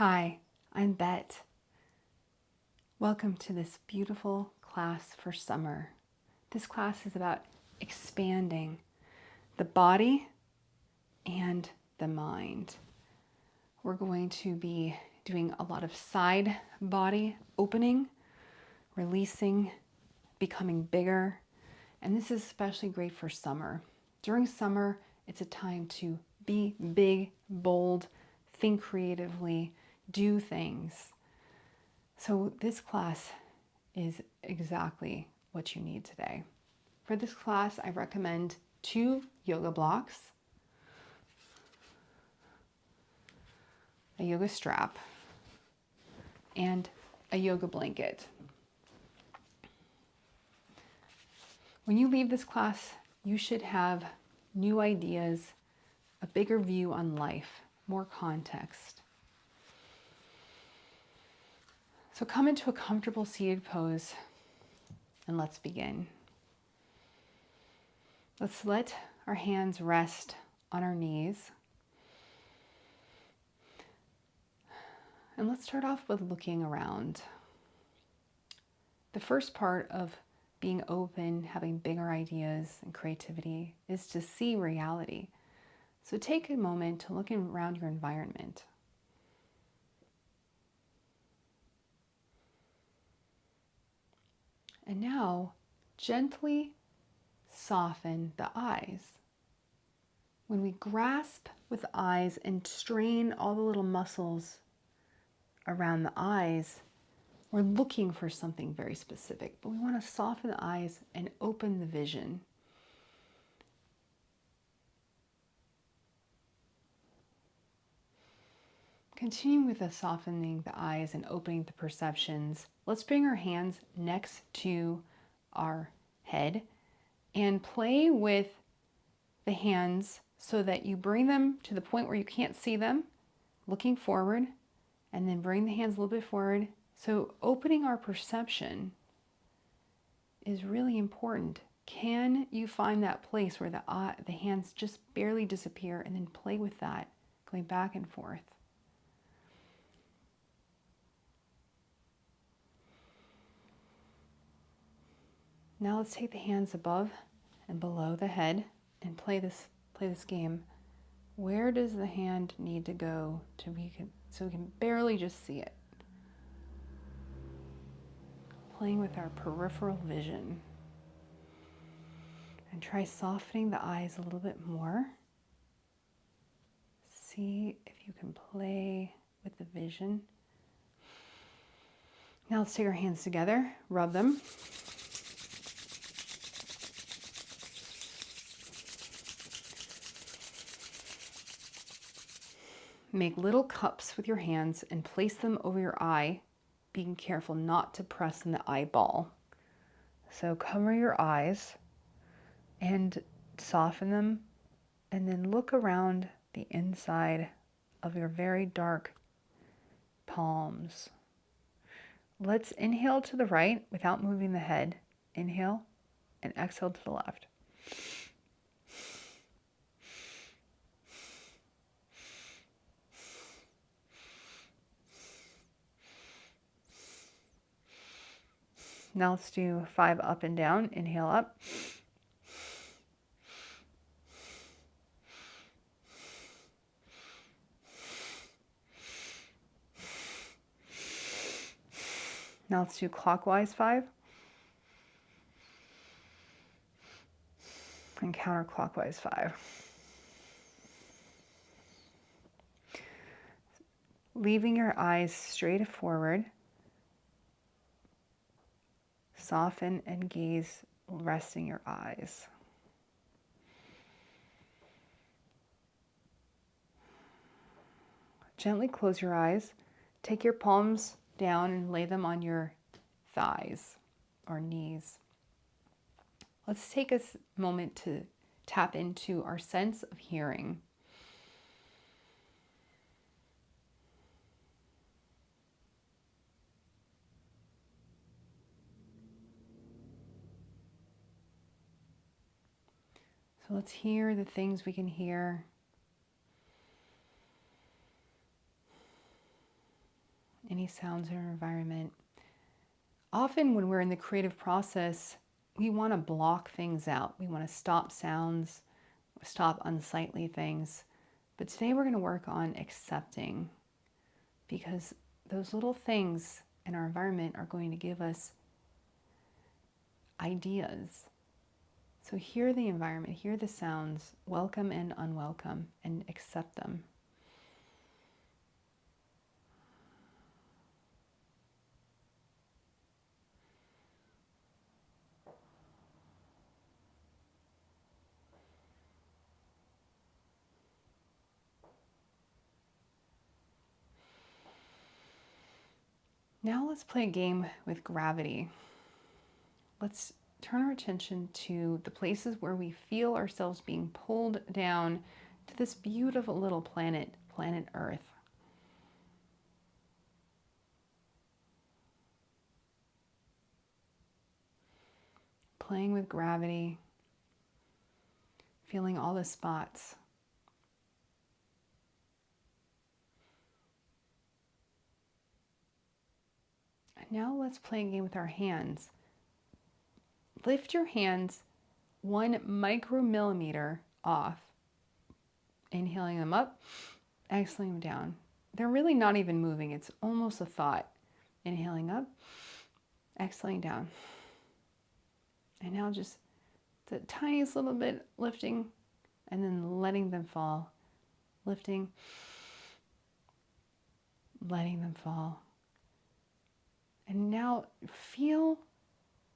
Hi, I'm Bet. Welcome to this beautiful class for summer. This class is about expanding the body and the mind. We're going to be doing a lot of side body opening, releasing, becoming bigger, and this is especially great for summer. During summer, it's a time to be big, bold, think creatively, do things. So this class is exactly what you need today. For this class, I recommend 2 yoga blocks, a yoga strap, and a yoga blanket. When you leave this class, you should have new ideas, a bigger view on life, more context. So come into a comfortable seated pose and let's begin. Let's let our hands rest on our knees. And let's start off with looking around. The first part of being open, having bigger ideas and creativity is to see reality. So take a moment to look around your environment. And now, gently soften the eyes. When we grasp with the eyes and strain all the little muscles around the eyes, we're looking for something very specific, but we want to soften the eyes and open the vision. Continuing with the softening the eyes and opening the perceptions, let's bring our hands next to our head and play with the hands so that you bring them to the point where you can't see them, looking forward, and then bring the hands a little bit forward. So opening our perception is really important. Can you find that place where the hands just barely disappear, and then play with that, going back and forth? Now let's take the hands above and below the head and play this game. Where does the hand need to go so we can barely just see it? Playing with our peripheral vision. And try softening the eyes a little bit more. See if you can play with the vision. Now let's take our hands together, rub them. Make little cups with your hands and place them over your eye, being careful not to press in the eyeball. So cover your eyes and soften them, and then look around the inside of your very dark palms. Let's inhale to the right without moving the head. Inhale and exhale to the left. Now let's do 5 up and down. Inhale up. Now let's do clockwise 5. And counterclockwise 5. Leaving your eyes straight forward. Soften and gaze, resting your eyes. Gently close your eyes. Take your palms down and lay them on your thighs or knees. Let's take a moment to tap into our sense of hearing. So let's hear the things we can hear. any sounds in our environment. Often when we're in the creative process, we want to block things out. We want to stop sounds, stop unsightly things. But today we're going to work on accepting, because those little things in our environment are going to give us ideas. So hear the environment, hear the sounds, welcome and unwelcome, and accept them. Now let's play a game with gravity. Let's turn our attention to the places where we feel ourselves being pulled down to this beautiful little planet, planet Earth. Playing with gravity, feeling all the spots. And now let's play a game with our hands. Lift your hands 1 micromillimeter off, inhaling them up, exhaling them down. They're really not even moving, it's almost a thought. Inhaling up, exhaling down. And now just the tiniest little bit lifting and then letting them fall. Lifting, letting them fall. And now feel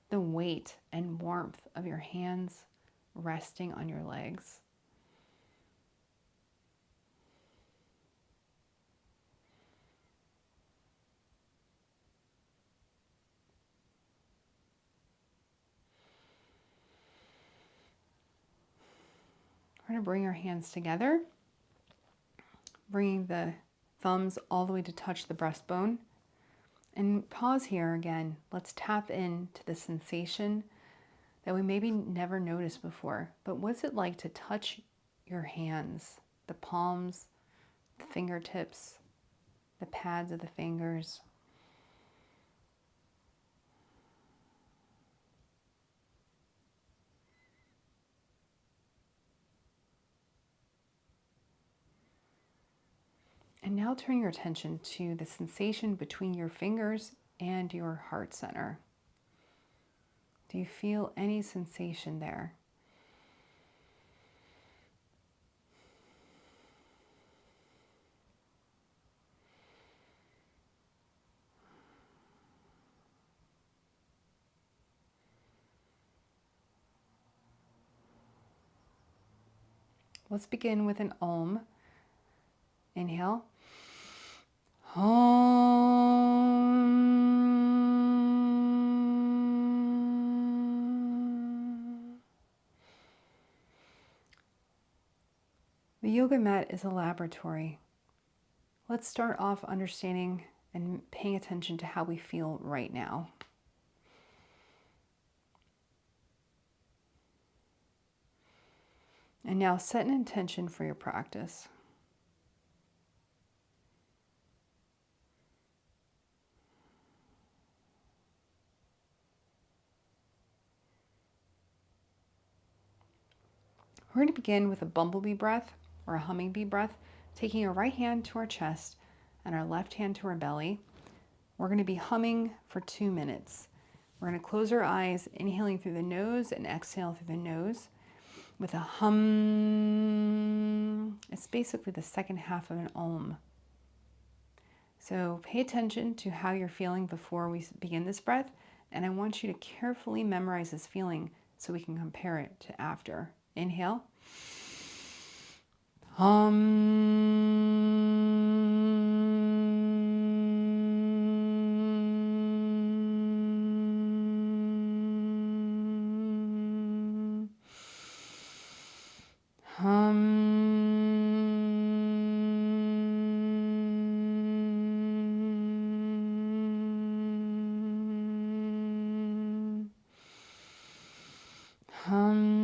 the weight and warmth of your hands resting on your legs. We're going to bring our hands together, bringing the thumbs all the way to touch the breastbone. And pause here again. Let's tap into the sensation that we maybe never noticed before. But what's it like to touch your hands, the palms, the fingertips, the pads of the fingers? And now turn your attention to the sensation between your fingers and your heart center. Do you feel any sensation there? Let's begin with an Om. Inhale. Om. The yoga mat is a laboratory. Let's start off understanding and paying attention to how we feel right now. And now set an intention for your practice. We're going to begin with a bumblebee breath or a hummingbee breath, taking our right hand to our chest and our left hand to our belly. We're going to be humming for 2 minutes. We're going to close our eyes, inhaling through the nose and exhale through the nose with a hum. It's basically the second half of an Om. So pay attention to how you're feeling before we begin this breath, and I want you to carefully memorize this feeling so we can compare it to after. Inhale. Hum. Hum. Hum.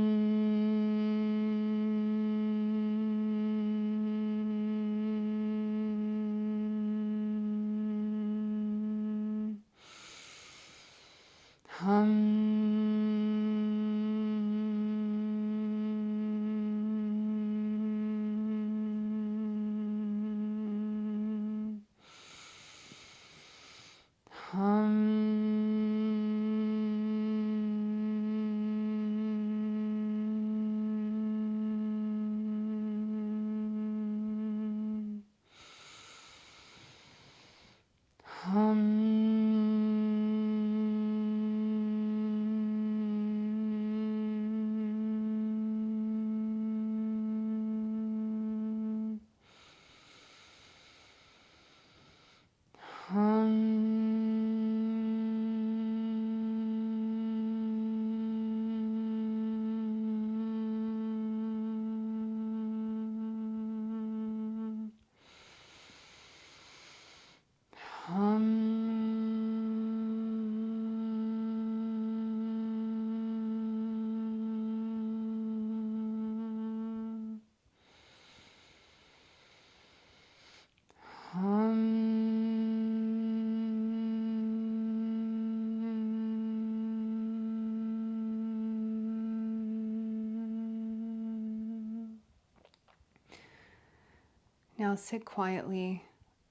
Now sit quietly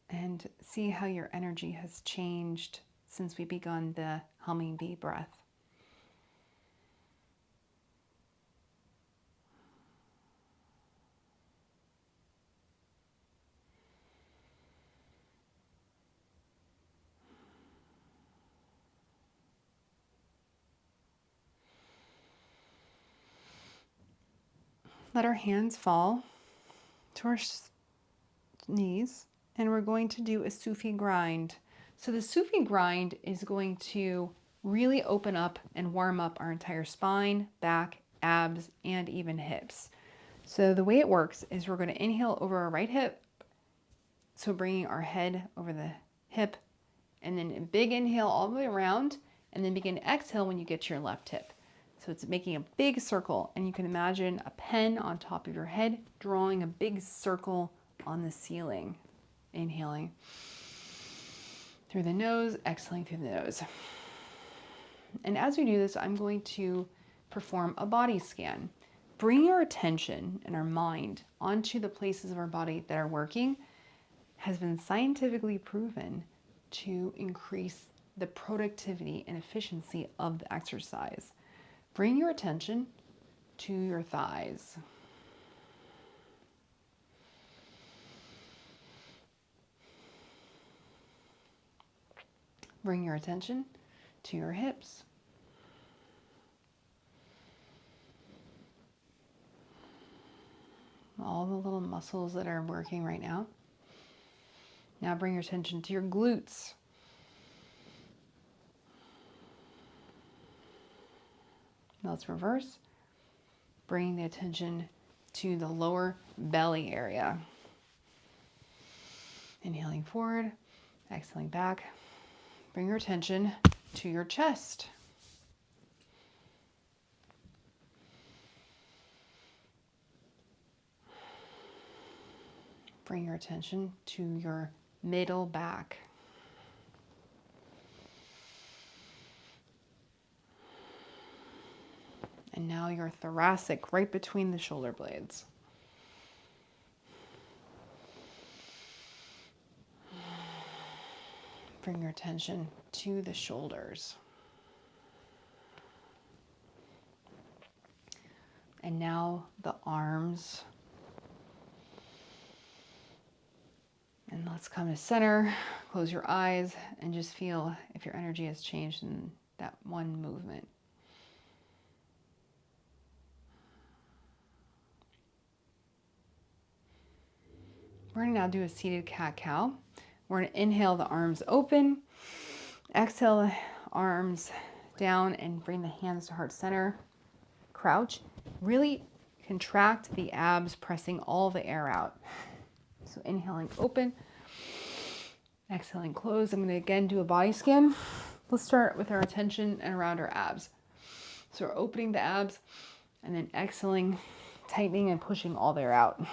and see how your energy has changed since we begun the humming bee breath. Let our hands fall to our knees, and we're going to do a Sufi Grind. So the Sufi Grind is going to really open up and warm up our entire spine, back, abs, and even hips. So the way it works is we're going to inhale over our right hip, so bringing our head over the hip, and then a big inhale all the way around, and then begin to exhale when you get to your left hip. So it's making a big circle, and you can imagine a pen on top of your head drawing a big circle on the ceiling. Inhaling through the nose, exhaling through the nose. And as we do this, I'm going to perform a body scan. Bring your attention and our mind onto the places of our body that are working. Has been scientifically proven to increase the productivity and efficiency of the exercise. Bring your attention to your thighs. Bring your attention to your hips. All the little muscles that are working right now. Now bring your attention to your glutes. Now let's reverse. Bring the attention to the lower belly area. Inhaling forward, exhaling back. Bring your attention to your chest. Bring your attention to your middle back. And now your thoracic, right between the shoulder blades. Bring your attention to the shoulders. And now the arms. And let's come to center, close your eyes, and just feel if your energy has changed in that one movement. We're going to now do a seated cat-cow. We're going to inhale the arms open, exhale the arms down, and bring the hands to heart center. Crouch. Really contract the abs, pressing all the air out. So inhaling open, exhaling close. I'm going to again do a body scan. Let's start with our attention and around our abs. So we're opening the abs and then exhaling, tightening and pushing all the air out.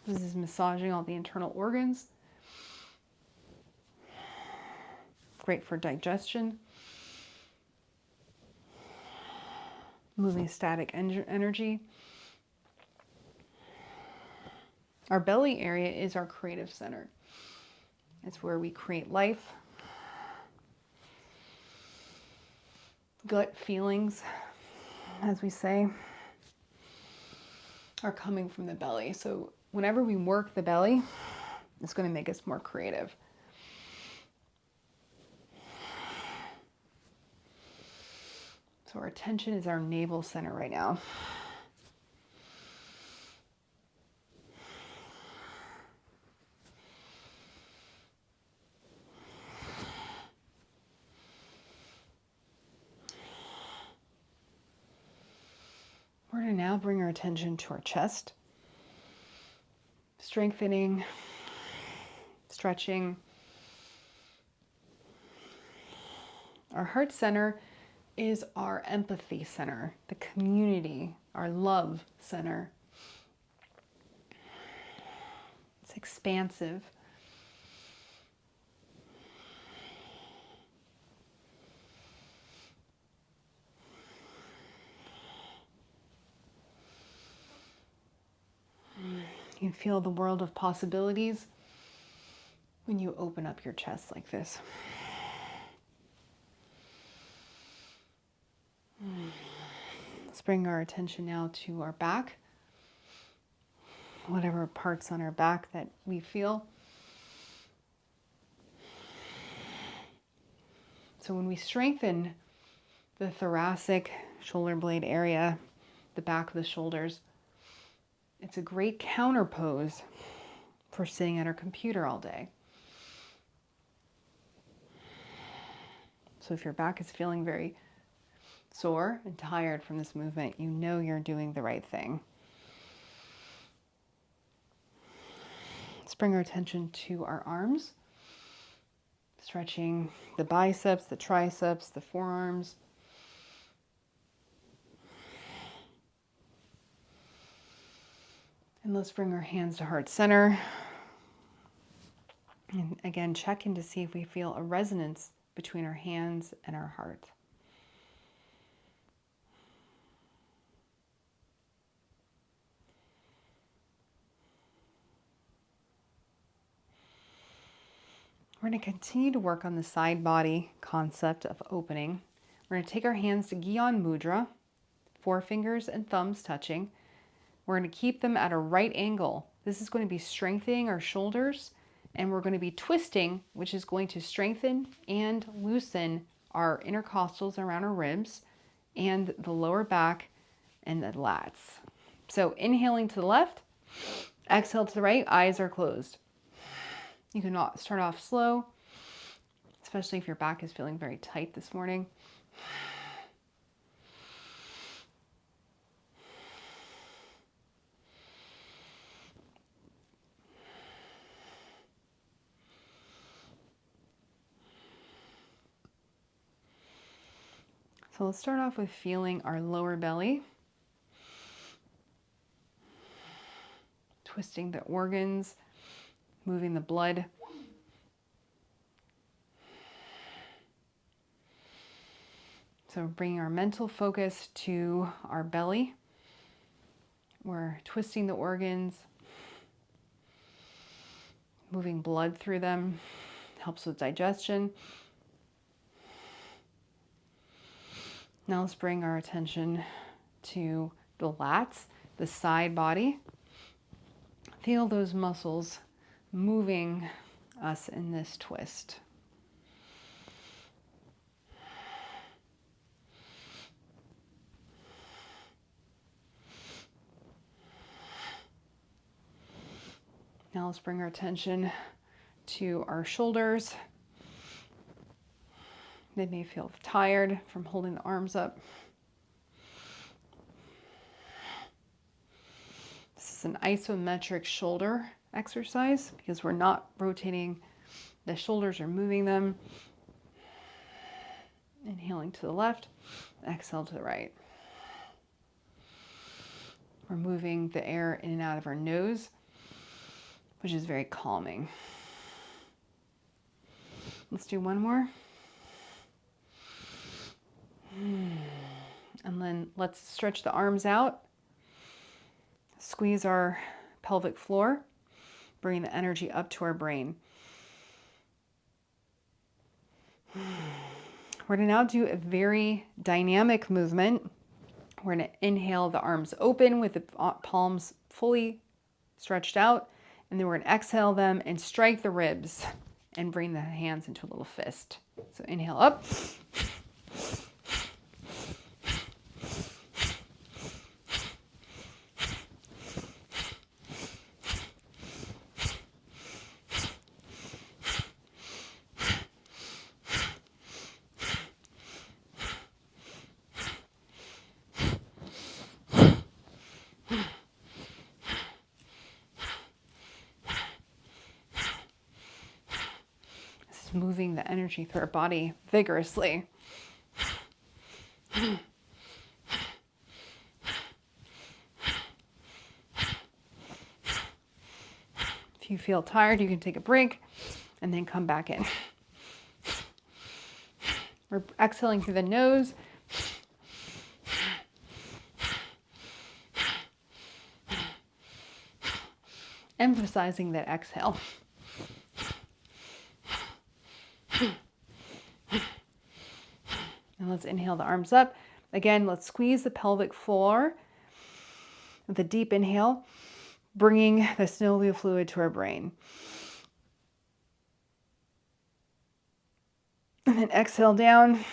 This is massaging all the internal organs. Great for digestion. Moving static energy. Our belly area is our creative center. It's where we create life. Gut feelings, as we say, are coming from the belly. So whenever we work the belly, it's going to make us more creative. So our attention is our navel center right now. We're going to now bring our attention to our chest. Strengthening, stretching. Our heart center is our empathy center, the community, our love center. It's expansive. You can feel the world of possibilities when you open up your chest like this. Let's bring our attention now to our back. Whatever parts on our back that we feel. So when we strengthen the thoracic shoulder blade area, the back of the shoulders, it's a great counter pose for sitting at our computer all day. So if your back is feeling very sore and tired from this movement, you know you're doing the right thing. Let's bring our attention to our arms, stretching the biceps, the triceps, the forearms. And let's bring our hands to heart center. And again, check in to see if we feel a resonance between our hands and our heart. We're going to continue to work on the side body concept of opening. We're going to take our hands to Gyan Mudra, forefingers and thumbs touching. We're going to keep them at a right angle. This is going to be strengthening our shoulders, and we're going to be twisting, which is going to strengthen and loosen our intercostals around our ribs and the lower back and the lats. So inhaling to the left, exhale to the right, eyes are closed. You can start off slow, especially if your back is feeling very tight this morning. So let's start off with feeling our lower belly, twisting the organs, moving the blood. So bringing our mental focus to our belly. We're twisting the organs, moving blood through them, helps with digestion. Now let's bring our attention to the lats, the side body. Feel those muscles moving us in this twist. Now let's bring our attention to our shoulders. They may feel tired from holding the arms up. This is an isometric shoulder exercise because we're not rotating the shoulders or moving them. Inhaling to the left, exhale to the right. We're moving the air in and out of our nose, which is very calming. Let's do one more. And then let's stretch the arms out. Squeeze our pelvic floor, bring the energy up to our brain. We're going to now do a very dynamic movement. We're going to inhale the arms open with the palms fully stretched out, and then we're going to exhale them and strike the ribs and bring the hands into a little fist. So inhale up. Moving the energy through our body vigorously. If you feel tired, you can take a break and then come back in. We're exhaling through the nose. emphasizing that exhale. And let's inhale the arms up. Again, let's squeeze the pelvic floor with a deep inhale, bringing the synovial fluid to our brain. And then exhale down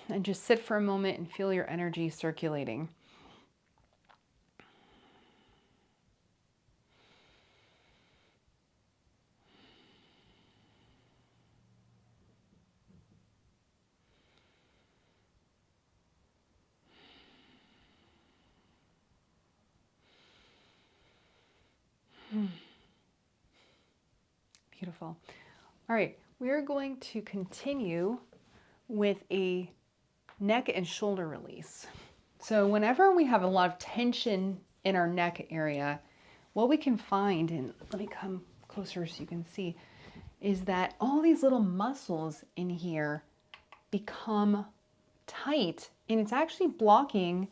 and just sit for a moment and feel your energy circulating. Beautiful. All right, we're going to continue with a neck and shoulder release. So whenever we have a lot of tension in our neck area, what we can find, and let me come closer so you can see, is that all these little muscles in here become tight, and it's actually blocking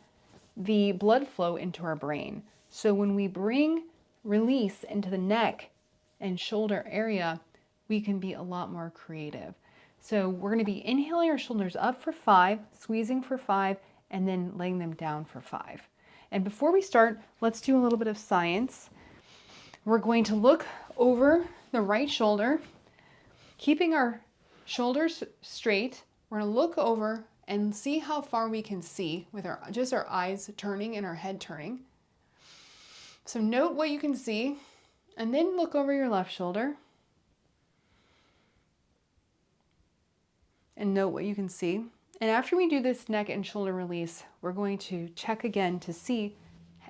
the blood flow into our brain. So when we bring release into the neck and shoulder area, we can be a lot more creative. So we're going to be inhaling our shoulders up for 5, squeezing for 5, and then laying them down for 5. And before we start, let's do a little bit of science. We're going to look over the right shoulder, keeping our shoulders straight. We're going to look over and see how far we can see with our eyes turning and our head turning. So note what you can see, and then look over your left shoulder and note what you can see. And after we do this neck and shoulder release, we're going to check again to see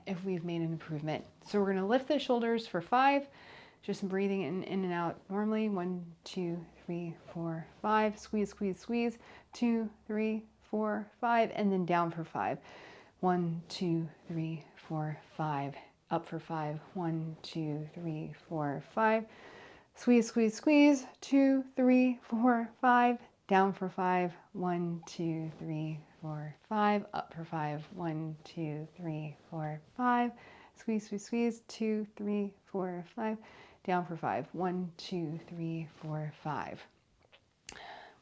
if we've made an improvement. So we're going to lift the shoulders for 5, just breathing in and out normally. 1, 2, 3, 4, 5. Squeeze, squeeze, squeeze. 2, 3, 4, 5, and then down for 5. 1, 2, 3, 4, 5. Up for 5. 1, 2, 3, 4, 5. Squeeze, squeeze, squeeze. 2, 3, 4, 5. Down for 5. 1, 2, 3, 4, 5. Up for 5. 1, 2, 3, 4, 5. Squeeze, squeeze, squeeze. 2, 3, 4, 5. Down for 5. 1, 2, 3, 4, 5.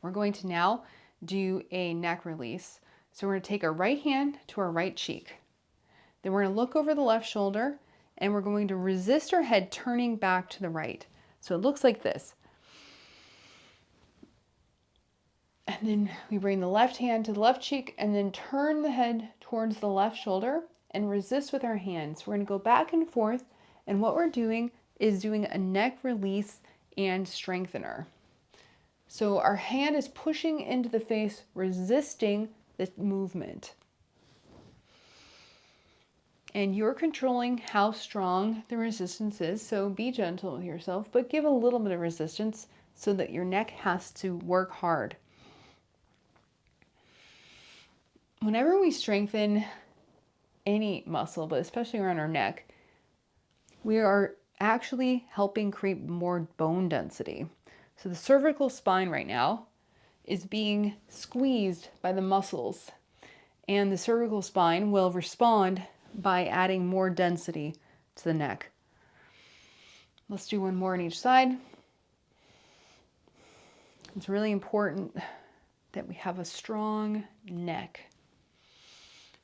We're going to now do a neck release. So we're going to take our right hand to our right cheek. Then we're going to look over the left shoulder, and we're going to resist our head turning back to the right. So it looks like this. And then we bring the left hand to the left cheek and then turn the head towards the left shoulder and resist with our hands. We're going to go back and forth, and what we're doing is doing a neck release and strengthener. So our hand is pushing into the face, resisting this movement. And you're controlling how strong the resistance is, so be gentle with yourself, but give a little bit of resistance so that your neck has to work hard. Whenever we strengthen any muscle, but especially around our neck, we are actually helping create more bone density. So the cervical spine right now is being squeezed by the muscles, and the cervical spine will respond by adding more density to the neck. Let's do one more on each side. It's really important that we have a strong neck.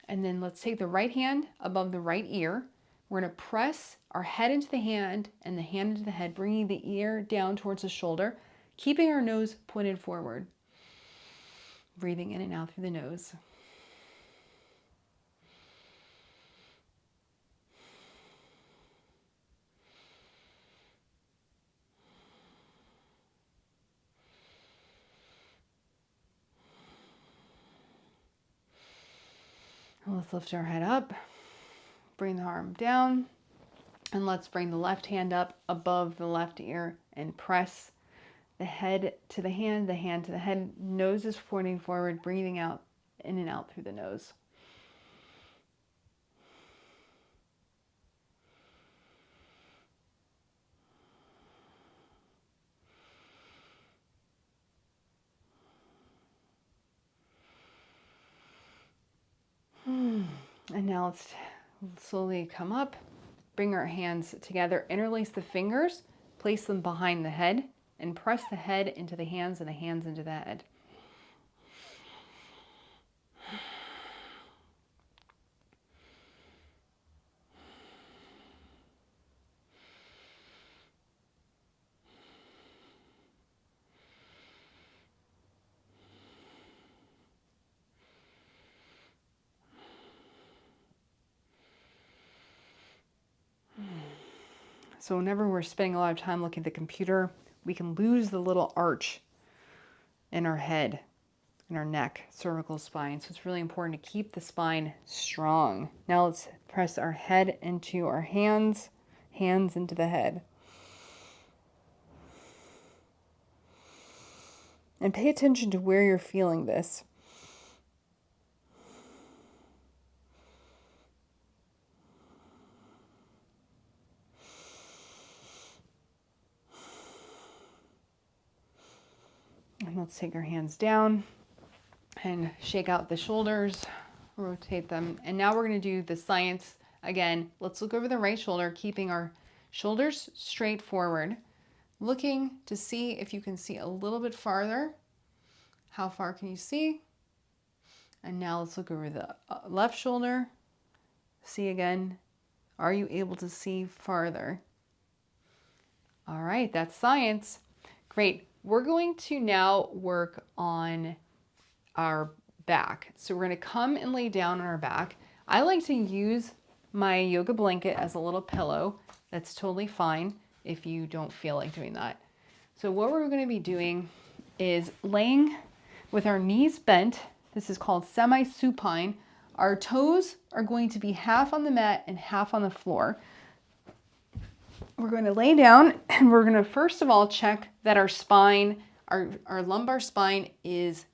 And then let's take the right hand above the right ear. We're going to press our head into the hand and the hand into the head, bringing the ear down towards the shoulder, keeping our nose pointed forward. Breathing in and out through the nose. Let's lift our head up, bring the arm down, and let's bring the left hand up above the left ear and press the head to the hand to the head. Nose is pointing forward, breathing out in and out through the nose. And now let's slowly come up, bring our hands together, interlace the fingers, place them behind the head, and press the head into the hands and the hands into the head. So whenever we're spending a lot of time looking at the computer, we can lose the little arch in our head, in our neck, cervical spine. So it's really important to keep the spine strong. Now let's press our head into our hands, hands into the head. And pay attention to where you're feeling this. And let's take our hands down and shake out the shoulders, rotate them. And now we're going to do the science again. Let's look over the right shoulder, keeping our shoulders straight forward, looking to see if you can see a little bit farther. How far can you see? And now let's look over the left shoulder. See again. Are you able to see farther? All right, that's science. Great. We're going to now work on our back. So we're going to come and lay down on our back. I like to use my yoga blanket as a little pillow. That's totally fine if you don't feel like doing that. So what we're going to be doing is laying with our knees bent. This is called semi-supine. Our toes are going to be half on the mat and half on the floor. We're going to lay down and we're going to first of all check that our spine, our lumbar spine is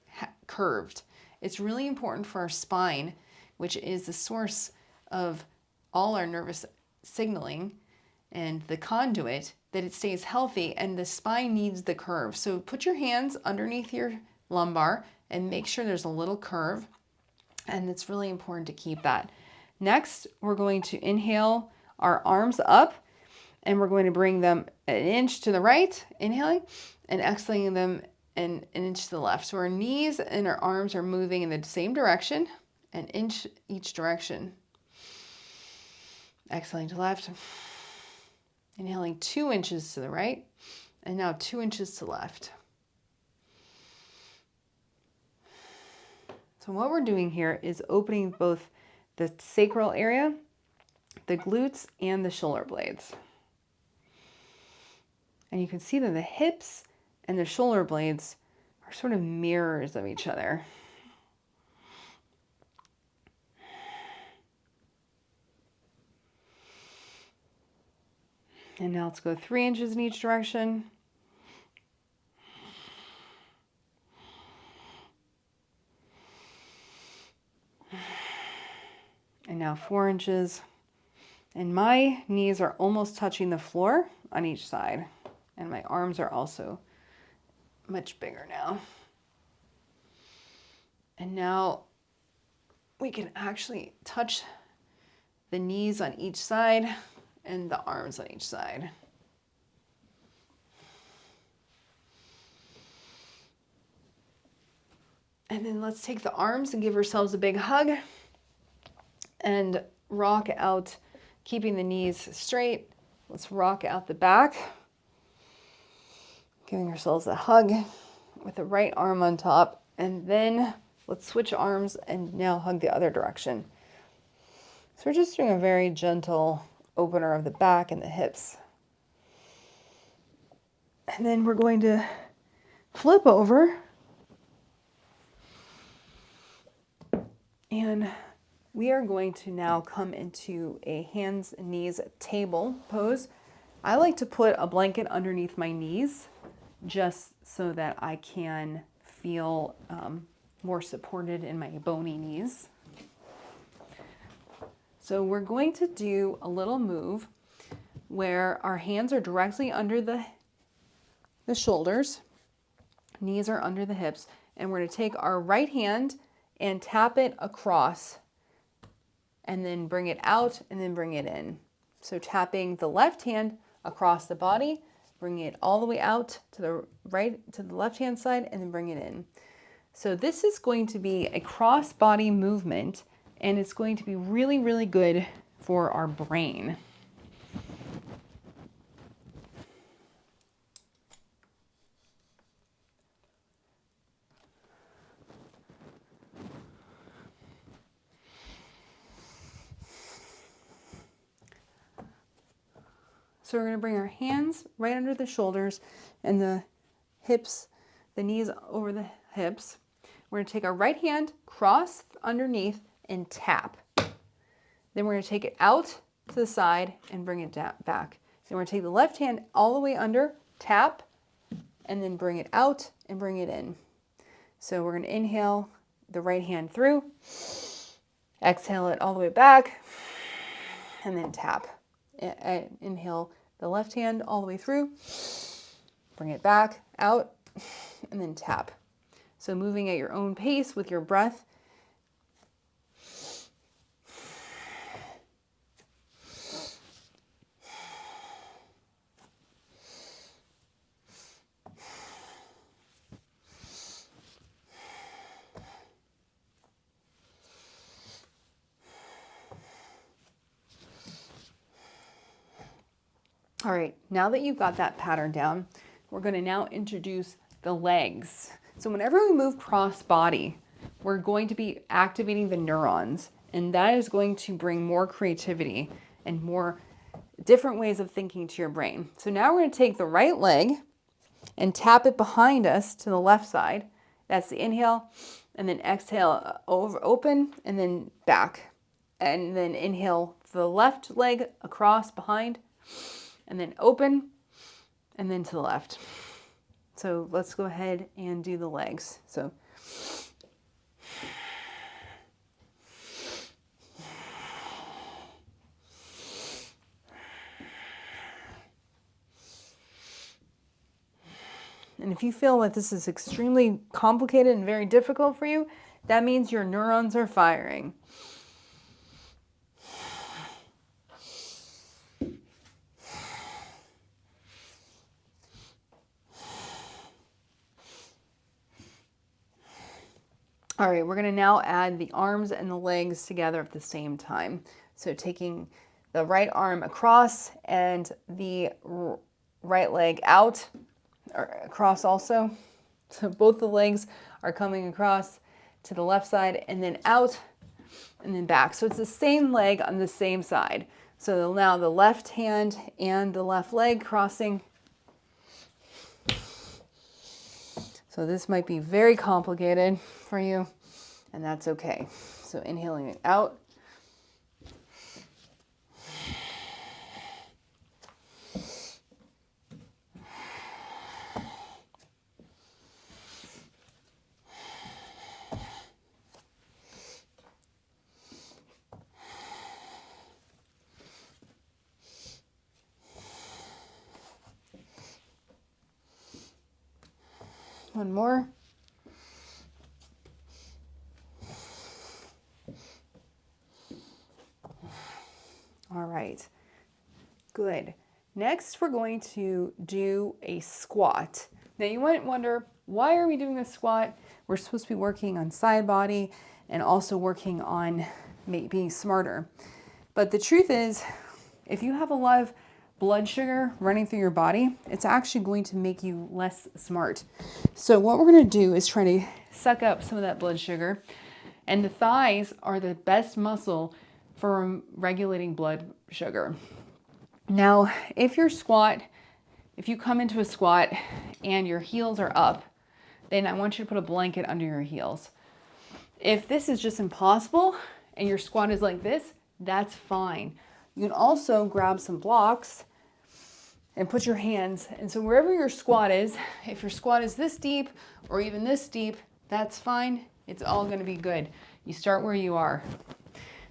curved. It's really important for our spine, which is the source of all our nervous signaling and the conduit, that it stays healthy, and the spine needs the curve. So put your hands underneath your lumbar and make sure there's a little curve, and it's really important to keep that. Next, we're going to inhale our arms up, and we're going to bring them an inch to the right, inhaling, and exhaling them an inch to the left. So our knees and our arms are moving in the same direction, an inch each direction. Exhaling to left, inhaling 2 inches to the right, and now 2 inches to left. So what we're doing here is opening both the sacral area, the glutes, and the shoulder blades. And you can see that the hips and the shoulder blades are sort of mirrors of each other. And now let's go 3 inches in each direction. And now 4 inches. And my knees are almost touching the floor on each side. And my arms are also much bigger now. And now we can actually touch the knees on each side and the arms on each side. And then let's take the arms and give ourselves a big hug and rock out, keeping the knees straight. Let's rock out the back, giving ourselves a hug with the right arm on top. And then let's switch arms and now hug the other direction. So we're just doing a very gentle opener of the back and the hips. And then we're going to flip over and we are going to now come into a hands and knees table pose. I like to put a blanket underneath my knees just so that I can feel more supported in my bony knees. So we're going to do a little move where our hands are directly under the shoulders, knees are under the hips, and we're going to take our right hand and tap it across and then bring it out and then bring it in. So tapping the left hand across the body, bringing it all the way out to the right, to the left-hand side, and then bring it in. So this is going to be a cross-body movement, and it's going to be really, really good for our brain. So we're going to bring our hands right under the shoulders and the hips, the knees over the hips. We're going to take our right hand, cross underneath, and tap. Then we're going to take it out to the side and bring it down, back. Then we're going to take the left hand all the way under, tap, and then bring it out and bring it in. So we're going to inhale the right hand through, exhale it all the way back, and then tap. Inhale the left hand all the way through, bring it back, out, and then tap. So moving at your own pace with your breath. All right, now that you've got that pattern down, we're going to now introduce the legs. So whenever we move cross body, we're going to be activating the neurons, and that is going to bring more creativity and more different ways of thinking to your brain. So now we're going to take the right leg and tap it behind us to the left side. That's the inhale, and then exhale over, open, and then back. And then inhale the left leg across behind, and then open, and then to the left. So let's go ahead and do the legs. So and if you feel that this is extremely complicated and very difficult for you, that means your neurons are firing. All right, we're going to now add the arms and the legs together at the same time. So taking the right arm across and the right leg out, or across also. So both the legs are coming across to the left side and then out and then back. So it's the same leg on the same side. So now the left hand and the left leg crossing. So this might be very complicated for you, and that's okay. So inhaling it out. One more. All right, good. Next, we're going to do a squat. Now you might wonder, why are we doing a squat? We're supposed to be working on side body and also working on being smarter. But the truth is, if you have a lot of blood sugar running through your body, it's actually going to make you less smart. So what we're going to do is try to suck up some of that blood sugar. And the thighs are the best muscle for regulating blood sugar. Now, if you come into a squat and your heels are up, then I want you to put a blanket under your heels. If this is just impossible and your squat is like this, that's fine. You can also grab some blocks and put your hands, and so wherever your squat is, if your squat is this deep or even this deep, that's fine. It's all going to be good. You start where you are.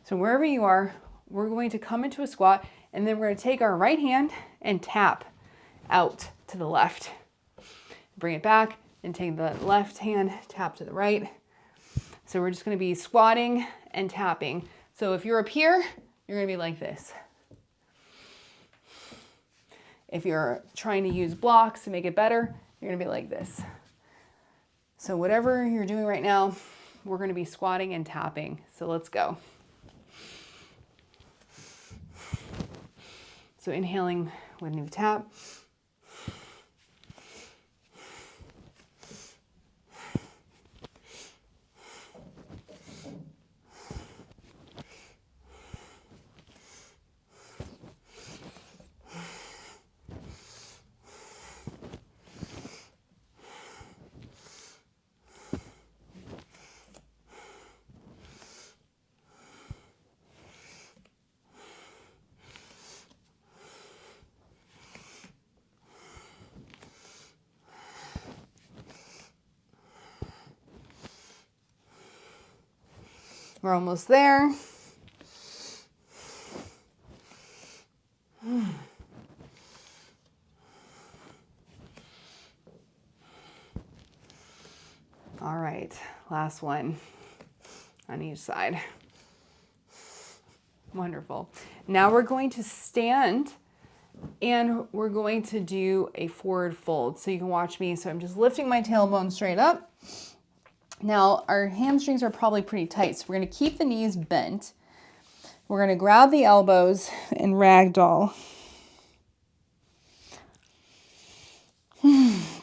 So wherever you are, we're going to come into a squat, and then we're going to take our right hand and tap out to the left. Bring it back and take the left hand, tap to the right. So we're just going to be squatting and tapping. So if you're up here, you're going to be like this. If you're trying to use blocks to make it better, you're gonna be like this. So whatever you're doing right now, we're gonna be squatting and tapping. So let's go. So inhaling when you tap. We're almost there. All right, last one on each side. Wonderful. Now we're going to stand and we're going to do a forward fold. So you can watch me. So I'm just lifting my tailbone straight up. Now our hamstrings are probably pretty tight, so we're going to keep the knees bent. We're going to grab the elbows and ragdoll.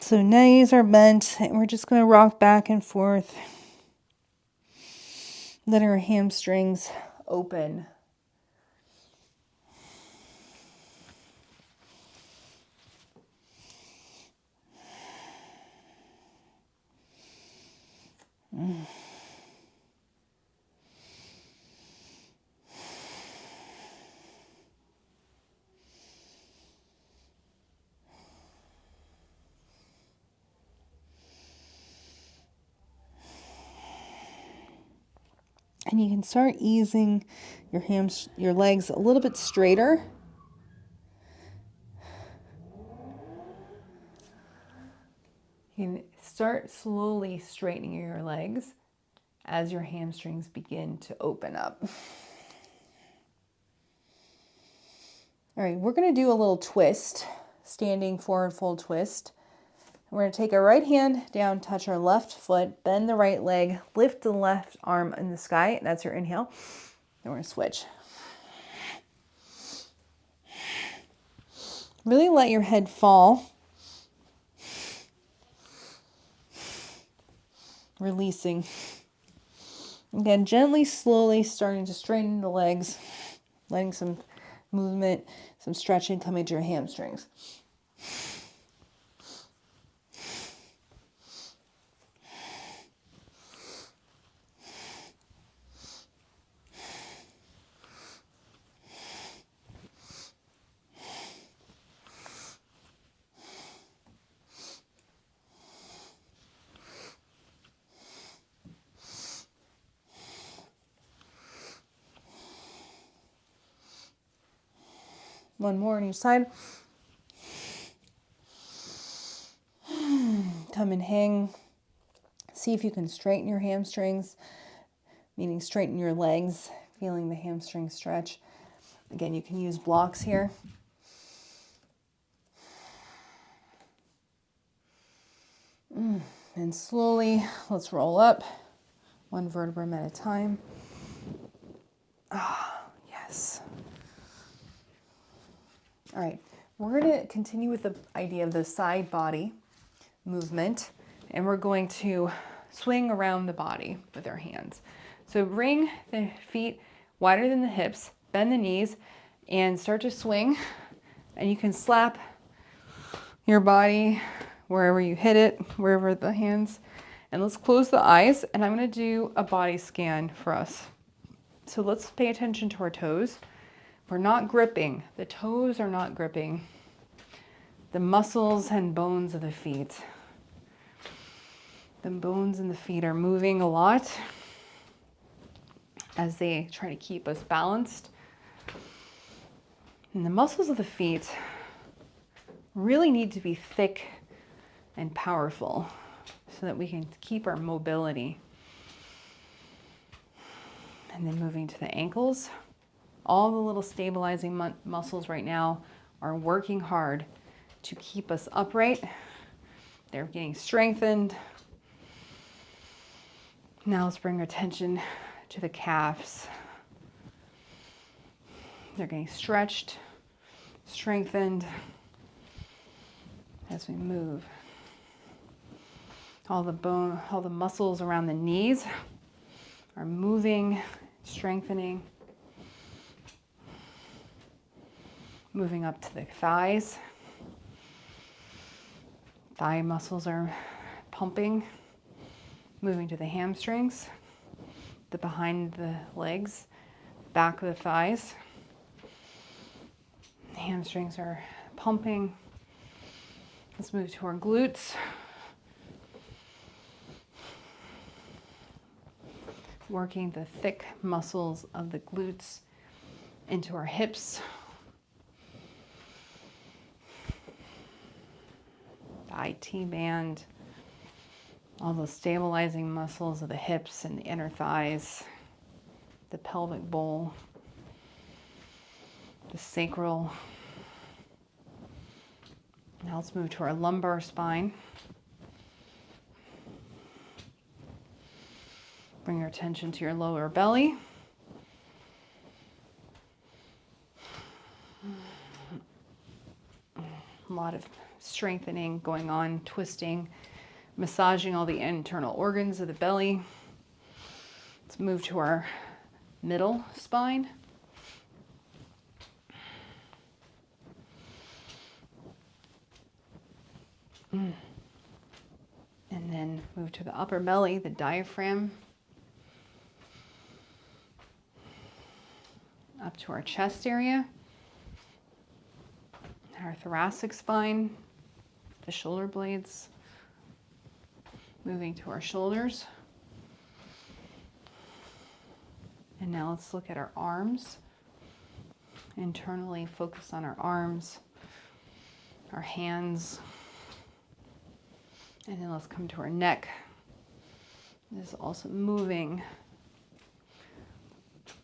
So knees are bent and we're just going to rock back and forth. Letting our hamstrings open. And you can start easing your legs a little bit straighter. You can start slowly straightening your legs as your hamstrings begin to open up. All right, we're going to do a little twist, standing forward fold twist. We're going to take our right hand down, touch our left foot, bend the right leg, lift the left arm in the sky. That's your inhale. Then we're going to switch. Really let your head fall. Releasing. Again, gently, slowly starting to straighten the legs, letting some movement, some stretching come into your hamstrings. One more on each side. Come and hang. See if you can straighten your hamstrings, meaning straighten your legs, feeling the hamstring stretch. Again, you can use blocks here. And slowly, let's roll up, one vertebra at a time. Ah, yes. All right, we're going to continue with the idea of the side body movement, and we're going to swing around the body with our hands. So bring the feet wider than the hips, bend the knees, and start to swing. And you can slap your body wherever you hit it, wherever the hands. And let's close the eyes, and I'm going to do a body scan for us. So let's pay attention to our toes. We're not gripping. The toes are not gripping the muscles and bones of the feet. The bones in the feet are moving a lot as they try to keep us balanced. And the muscles of the feet really need to be thick and powerful so that we can keep our mobility. And then moving to the ankles. All the little stabilizing muscles right now are working hard to keep us upright. They're getting strengthened. Now let's bring our attention to the calves. They're getting stretched, strengthened as we move. All the muscles around the knees are moving, strengthening. Moving up to the thighs. Thigh muscles are pumping. Moving to the hamstrings, the behind the legs, back of the thighs. The hamstrings are pumping. Let's move to our glutes. Working the thick muscles of the glutes into our hips. The IT band, all those stabilizing muscles of the hips and the inner thighs, the pelvic bowl, the sacral. Now let's move to our lumbar spine. Bring your attention to your lower belly. A lot of strengthening going on, twisting, massaging all the internal organs of the belly. Let's move to our middle spine. And then move to the upper belly, the diaphragm. Up to our chest area. Our thoracic spine, the shoulder blades. Moving to our shoulders. And now let's look at our arms. Internally focus on our arms, our hands. And then let's come to our neck. This is also moving.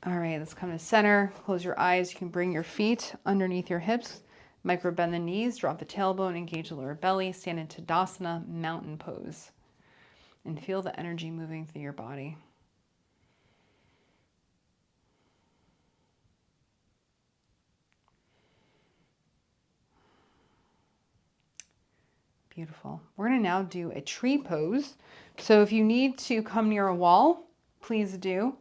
All right, let's come to center. Close your eyes. You can bring your feet underneath your hips. Micro bend the knees, drop the tailbone, engage the lower belly. Stand in Tadasana, mountain pose. And feel the energy moving through your body. Beautiful. We're going to now do a tree pose. So if you need to come near a wall, please do.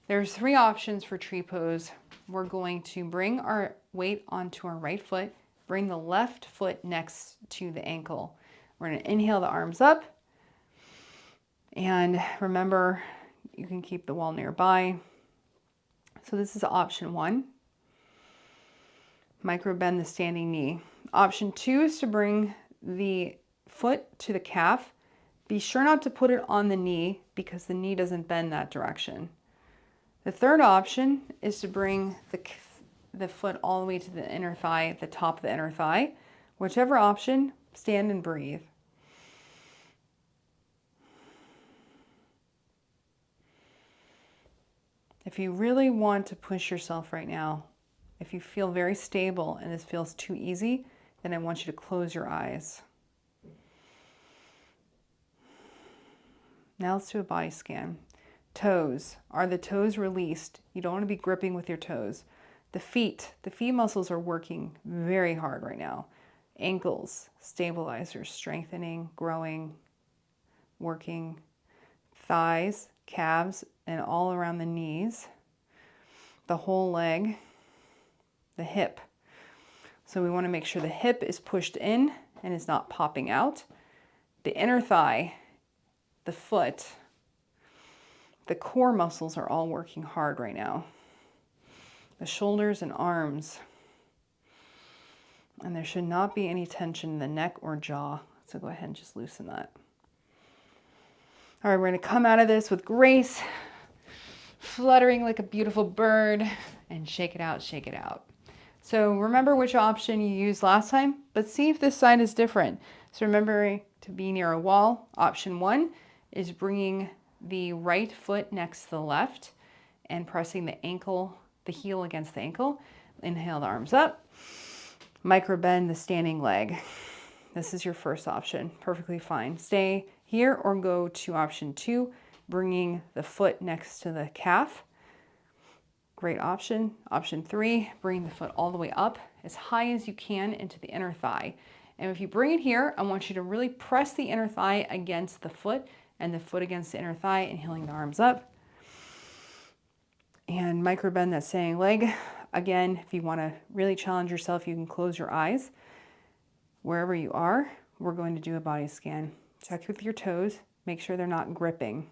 There's 3 options for tree pose. We're going to bring our weight onto our right foot, bring the left foot next to the ankle. We're going to inhale the arms up. And remember, you can keep the wall nearby. So this is option 1. Micro bend the standing knee. Option 2 is to bring the foot to the calf. Be sure not to put it on the knee because the knee doesn't bend that direction. The third option is to bring the foot all the way to the inner thigh, the top of the inner thigh. Whichever option, stand and breathe. If you really want to push yourself right now, if you feel very stable and this feels too easy, then I want you to close your eyes. Now let's do a body scan. Toes. Are the toes released? You don't want to be gripping with your toes. The feet muscles are working very hard right now. Ankles, stabilizers, strengthening, growing, working. Thighs, calves, and all around the knees. The whole leg, the hip. So we want to make sure the hip is pushed in and is not popping out. The inner thigh, the foot, the core muscles are all working hard right now. The shoulders and arms. And there should not be any tension in the neck or jaw. So go ahead and just loosen that. All right, we're going to come out of this with grace, fluttering like a beautiful bird, and shake it out, shake it out. So remember which option you used last time, but see if this side is different. So remember to be near a wall. Option 1 is bringing the right foot next to the left and pressing the ankle, the heel against the ankle. Inhale the arms up. Micro bend the standing leg. This is your first option, perfectly fine. Stay here or go to option 2, bringing the foot next to the calf. Great option. Option 3, bring the foot all the way up as high as you can into the inner thigh. And if you bring it here, I want you to really press the inner thigh against the foot and the foot against the inner thigh, inhaling the arms up. And micro bend that standing leg. Again, if you want to really challenge yourself, you can close your eyes. Wherever you are, we're going to do a body scan. Check with your toes, make sure they're not gripping.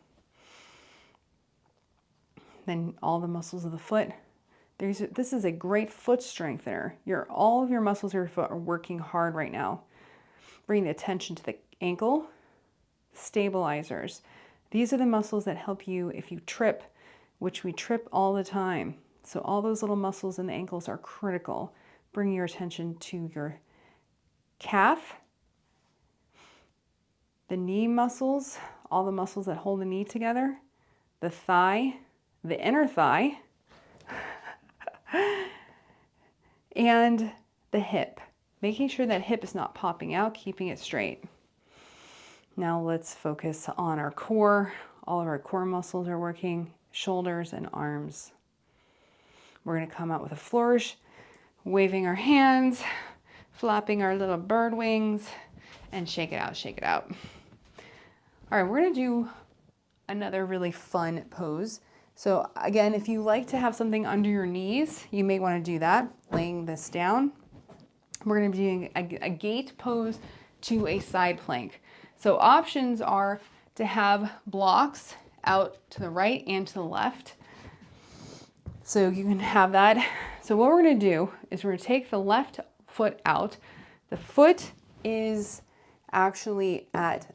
Then all the muscles of the foot. This is a great foot strengthener. All of your muscles of your foot are working hard right now. Bring the attention to the ankle. Stabilizers. These are the muscles that help you if you trip, which we trip all the time. So all those little muscles in the ankles are critical. Bring your attention to your calf, the knee muscles, all the muscles that hold the knee together, the thigh, the inner thigh, and the hip. Making sure that hip is not popping out, keeping it straight. Now let's focus on our core. All of our core muscles are working, shoulders and arms. We're going to come out with a flourish, waving our hands, flapping our little bird wings, and shake it out, shake it out. All right, we're going to do another really fun pose. So again, if you like to have something under your knees, you may want to do that, laying this down. We're going to be doing a gate pose to a side plank. So options are to have blocks out to the right and to the left. So you can have that. So what we're going to do is we're going to take the left foot out. The foot is actually at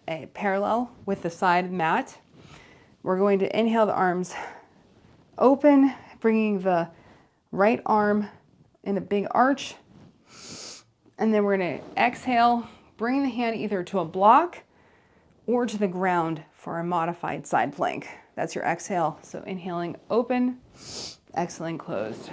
a parallel with the side mat. We're going to inhale the arms open, bringing the right arm in a big arch. And then we're going to exhale, bring the hand either to a block or to the ground for a modified side plank. That's your exhale. So inhaling open, exhaling closed.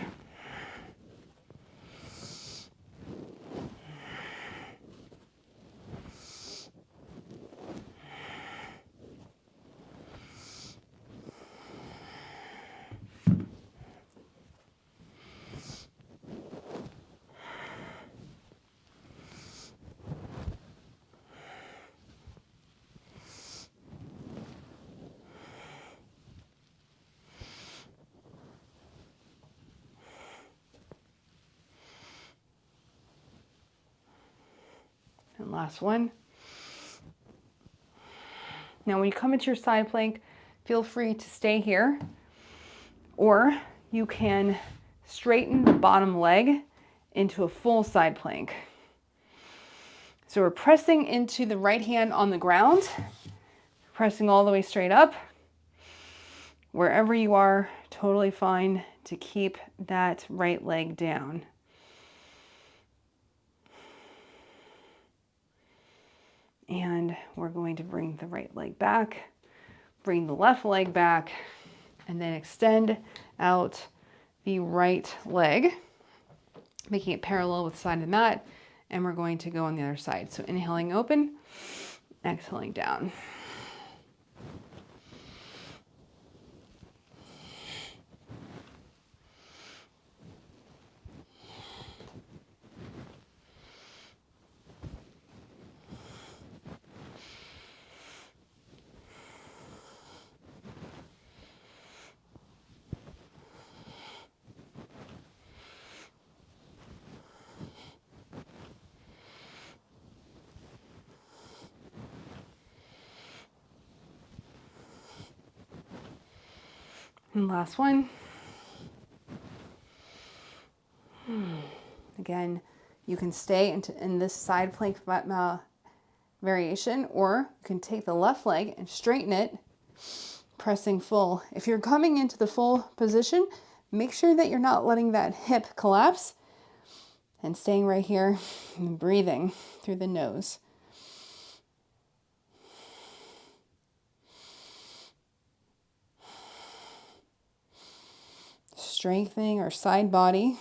And last one. Now when you come into your side plank, feel free to stay here, or you can straighten the bottom leg into a full side plank. So we're pressing into the right hand on the ground, pressing all the way straight up. Wherever you are, totally fine to keep that right leg down. And we're going to bring the right leg back, bring the left leg back, and then extend out the right leg, making it parallel with the side of the mat. And we're going to go on the other side. So inhaling open, exhaling down. And last one. Again, you can stay in this side plank variation, or you can take the left leg and straighten it, pressing full. If you're coming into the full position, make sure that you're not letting that hip collapse, and staying right here and breathing through the nose. Strengthening our side body.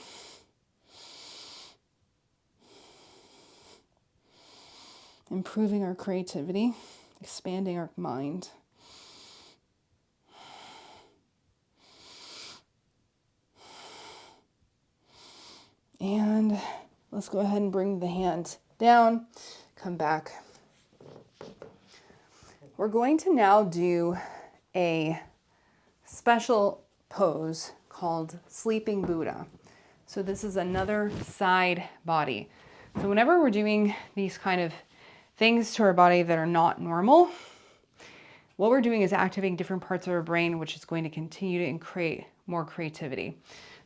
improving our creativity, expanding our mind. And let's go ahead and bring the hand down, come back. We're going to now do a special pose called Sleeping Buddha. So this is another side body. So whenever we're doing these kind of things to our body that are not normal, what we're doing is activating different parts of our brain, which is going to continue to create more creativity.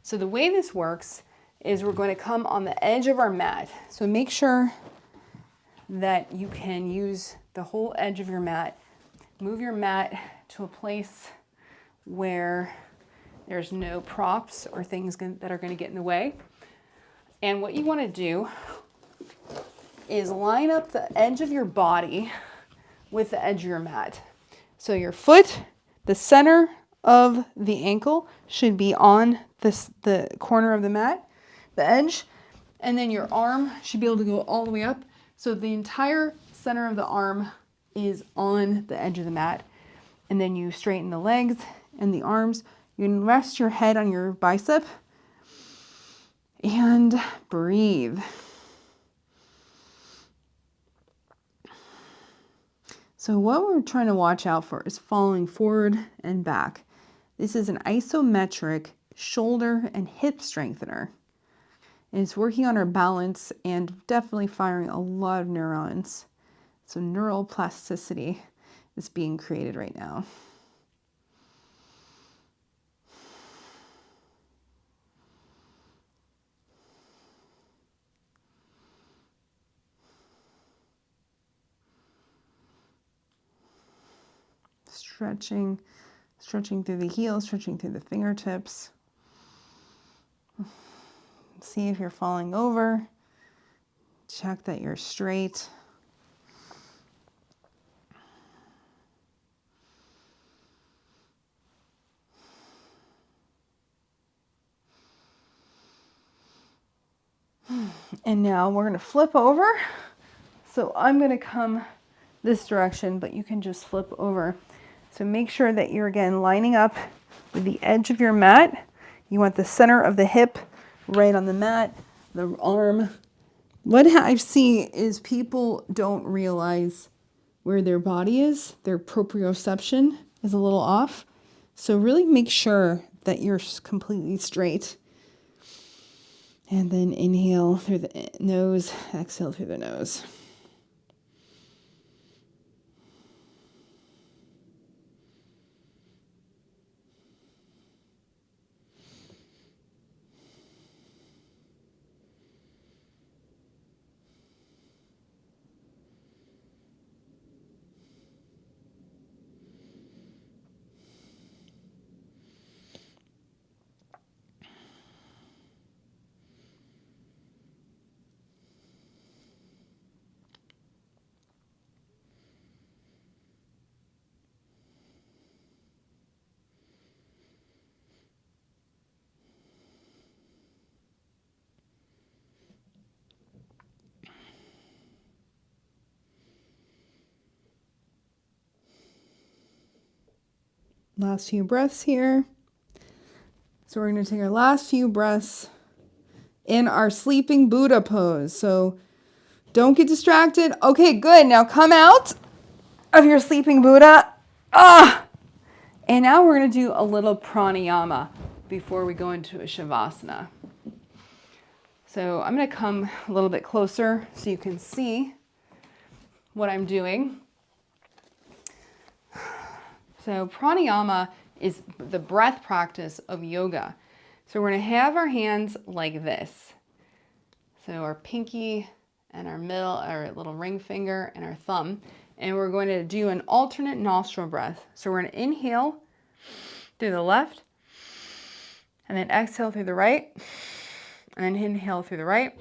So the way this works is we're going to come on the edge of our mat. So make sure that you can use the whole edge of your mat. Move your mat to a place where there's no props or things that are going to get in the way. And what you want to do is line up the edge of your body with the edge of your mat. So your foot, the center of the ankle should be on the corner of the mat, the edge, and then your arm should be able to go all the way up. So the entire center of the arm is on the edge of the mat. And then you straighten the legs and the arms. You can rest your head on your bicep and breathe. So what we're trying to watch out for is falling forward and back. This is an isometric shoulder and hip strengthener. And it's working on our balance and definitely firing a lot of neurons. So neural plasticity is being created right now. Stretching through the heels, stretching through the fingertips. See if you're falling over. Check that you're straight. And now we're going to flip over. So I'm going to come this direction, but you can just flip over. So make sure that you're again lining up with the edge of your mat. You want the center of the hip right on the mat, the arm. What I see is people don't realize where their body is. Their proprioception is a little off. So really make sure that you're completely straight. And then inhale through the nose, exhale through the nose. Last few breaths here. So we're going to take our last few breaths in our sleeping Buddha pose. So don't get distracted. Okay, good. Now come out of your sleeping Buddha. And now we're going to do a little pranayama before we go into a shavasana. So I'm going to come a little bit closer so you can see what I'm doing. So pranayama is the breath practice of yoga. So we're going to have our hands like this. So our pinky and our middle, our little ring finger and our thumb. And we're going to do an alternate nostril breath. So we're going to inhale through the left and then exhale through the right. And then inhale through the right,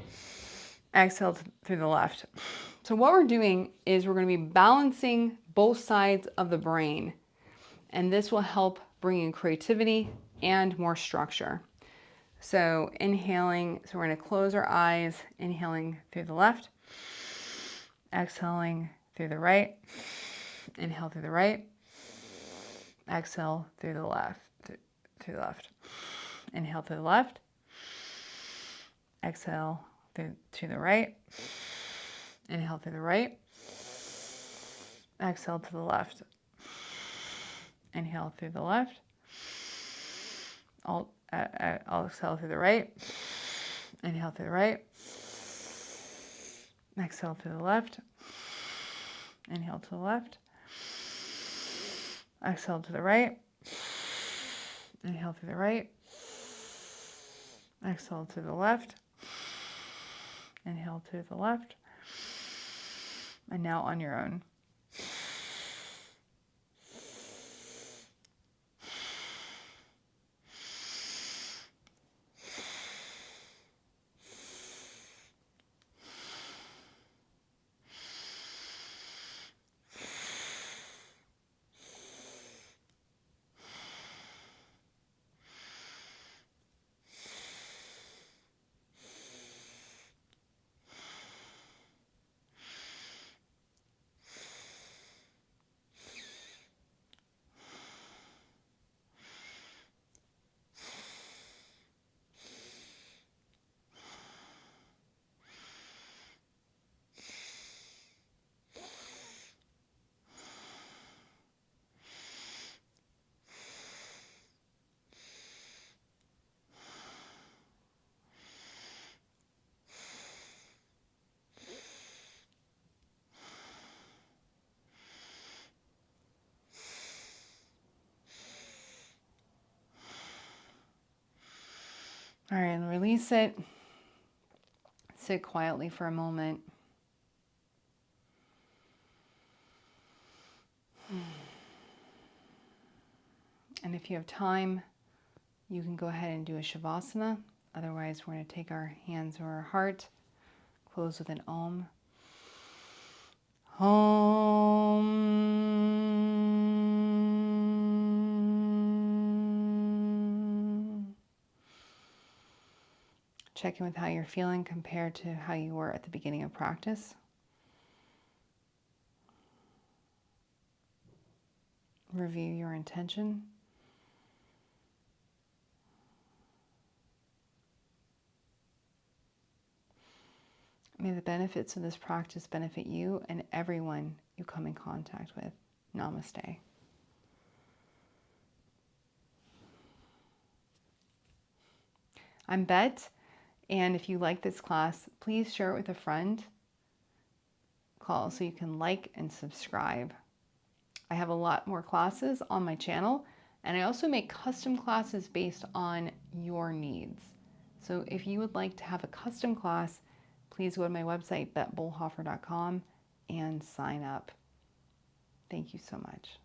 exhale through the left. So what we're doing is we're going to be balancing both sides of the brain. And this will help bring in creativity and more structure. So inhaling, so we're going to close our eyes, inhaling through the left, Exhaling through the right. Inhale through the right. Exhale through the left. Through the left. Inhale through the left. Exhale through to the right. Inhale through the right. Exhale to the left. Inhale through the left. I'll exhale through the right. Inhale through the right. Exhale to the left. Inhale to the left. Exhale to the right. Inhale through the right. Exhale to the left. Inhale to the left. And now on your own. All right, and release it. Sit quietly for a moment. And if you have time, you can go ahead and do a Shavasana. Otherwise, we're going to take our hands over our heart, close with an Om. Om. Check in with how you're feeling compared to how you were at the beginning of practice. Review your intention. May the benefits of this practice benefit you and everyone you come in contact with. Namaste. I'm Bet, and if you like this class, please share it with a friend. Call so you can like and subscribe. I have a lot more classes on my channel, and I also make custom classes based on your needs. So if you would like to have a custom class, please go to my website, betbullhofer.com, and sign up. Thank you so much.